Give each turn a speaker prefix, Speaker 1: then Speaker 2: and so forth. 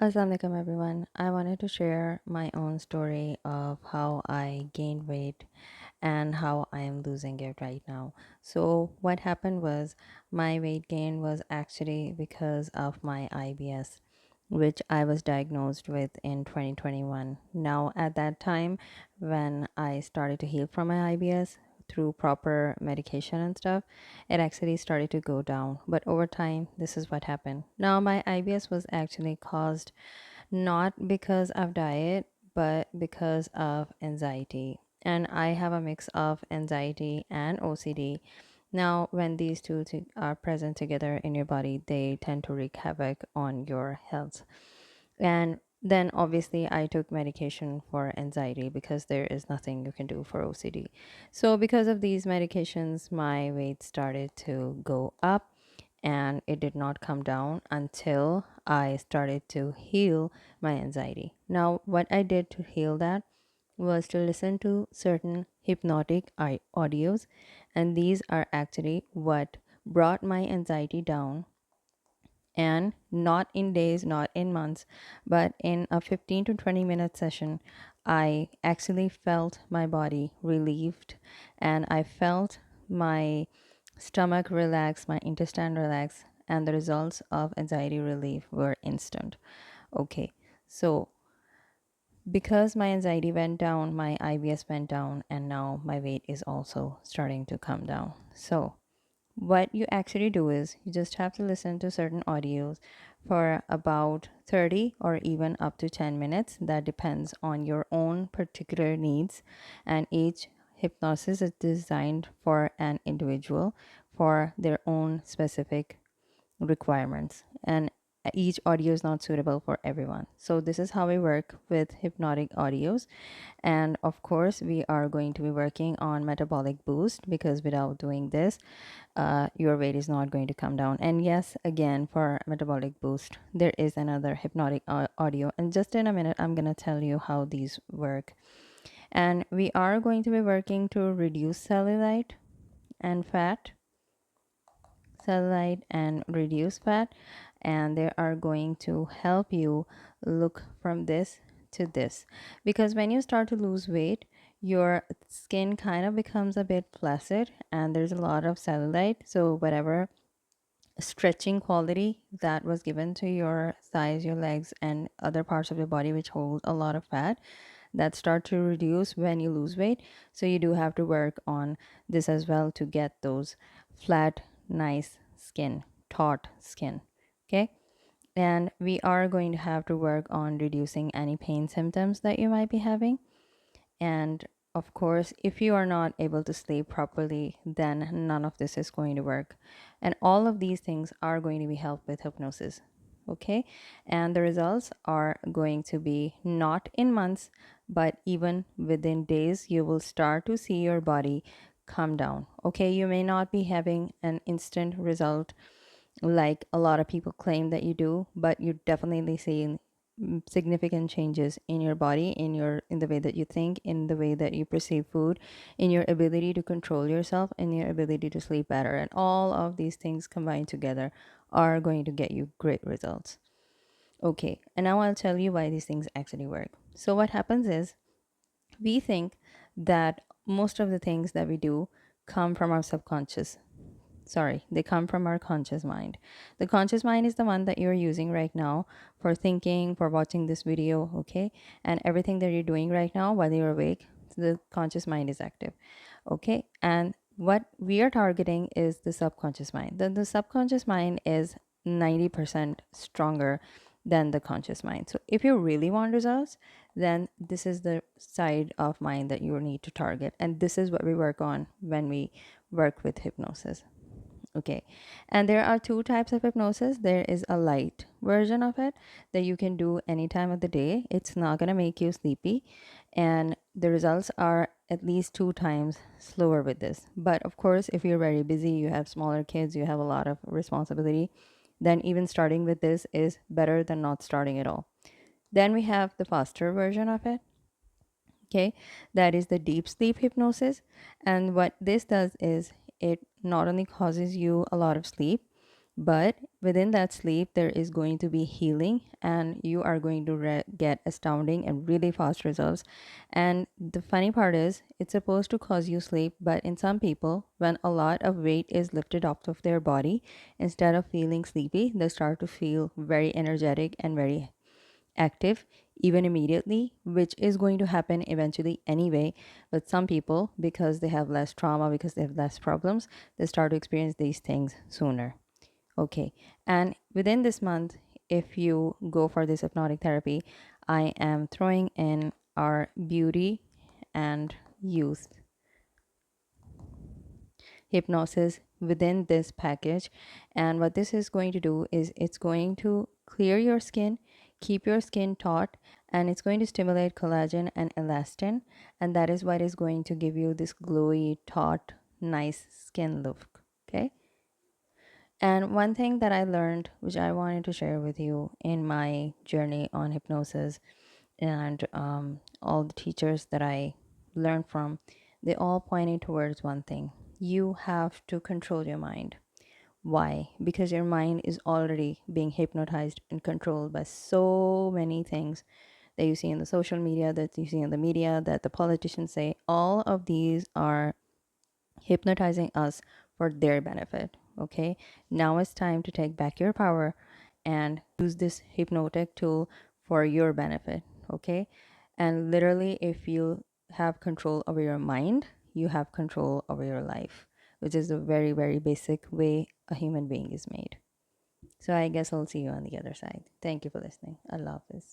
Speaker 1: Assalamualaikum everyone. I wanted to share my own story of how I gained weight and how I am losing it right now. So, what happened was my weight gain was actually because of my IBS, which I was diagnosed with in 2021. Now, at that time, when I started to heal from my IBS through proper medication and stuff, it actually started to go down. But over time, this is what happened. Now, my IBS was actually caused not because of diet, but because of anxiety. And I have a mix of anxiety and OCD. Now, when these are present together in your body, they tend to wreak havoc on your health. And then obviously I took medication for anxiety because there is nothing you can do for OCD. So because of these medications, my weight started to go up and it did not come down until I started to heal my anxiety. Now, what I did to heal that was to listen to certain hypnotic audios, and these are actually what brought my anxiety down, and not in days, not in months, but in a 15 to 20-minute session, I actually felt my body relieved and I felt my stomach relax, my intestine relax, and the results of anxiety relief were instant. Okay, so because my anxiety went down, my IBS went down, and now my weight is also starting to come down. So, what you actually do is you just have to listen to certain audios for about 30 or even up to 10 minutes. That depends on your own particular needs, and each hypnosis is designed for an individual for their own specific requirements, and each audio is not suitable for everyone. So this is how we work with hypnotic audios. And of course we are going to be working on metabolic boost, because without doing this, your weight is not going to come down. And yes, again, for metabolic boost, there is another hypnotic audio, and just in a minute I'm going to tell you how these work. And we are going to be working to reduce and fat cellulite and reduce fat, and they are going to help you look from this to this, because when you start to lose weight, your skin kind of becomes a bit flaccid and there's a lot of cellulite. So whatever stretching quality that was given to your thighs, your legs, and other parts of your body which hold a lot of fat, that start to reduce when you lose weight. So you do have to work on this as well to get those flat, nice skin, taut skin. Okay. And we are going to have to work on reducing any pain symptoms that you might be having. And of course, if you are not able to sleep properly, then none of this is going to work. And all of these things are going to be helped with hypnosis. Okay. And the results are going to be not in months, but even within days, you will start to see your body come down. Okay. You may not be having an instant result like a lot of people claim that you do, but you're definitely seeing significant changes in your body, in the way that you think, in the way that you perceive food, in your ability to control yourself, in your ability to sleep better. And all of these things combined together are going to get you great results. Okay, and now I'll tell you why these things actually work. So what happens is we think that most of the things that we do come from our subconscious. Sorry, they come from our conscious mind. The conscious mind is the one that you're using right now for thinking, for watching this video, okay? And everything that you're doing right now while you're awake, the conscious mind is active, okay? And what we are targeting is the subconscious mind. The subconscious mind is 90% stronger than the conscious mind. So if you really want results, then this is the side of mind that you need to target. And this is what we work on when we work with hypnosis. Okay. And there are two types of hypnosis. There is a light version of it that you can do any time of the day. It's not going to make you sleepy. And the results are at least 2 times slower with this. But of course, if you're very busy, you have smaller kids, you have a lot of responsibility, then even starting with this is better than not starting at all. Then we have the faster version of it. Okay, that is the deep sleep hypnosis. And what this does is it not only causes you a lot of sleep, But within that sleep, there is going to be healing, and you are going to get astounding and really fast results. And the funny part is, it's supposed to cause you sleep, but in some people, when a lot of weight is lifted off of their body, instead of feeling sleepy, they start to feel very energetic and very active even immediately, which is going to happen eventually anyway. But some people, because they have less trauma, because they have less problems, they start to experience these things sooner. Okay. And within this month, if you go for this hypnotic therapy, I am throwing in our beauty and youth hypnosis within this package. And what this is going to do is it's going to clear your skin, keep your skin taut, and it's going to stimulate collagen and elastin. And that is what is going to give you this glowy, taut, nice skin look. Okay. And one thing that I learned, which I wanted to share with you in my journey on hypnosis, and all the teachers that I learned from, they all pointed towards one thing: you have to control your mind. Why? Because your mind is already being hypnotized and controlled by so many things that you see in the social media, that you see in the media, that the politicians say. All of these are hypnotizing us for their benefit. Okay, now it's time to take back your power and use this hypnotic tool for your benefit. Okay, and literally, if you have control over your mind, you have control over your life, which is a very, very basic way a human being is made. So I guess I'll see you on the other side. Thank you for listening. I love this.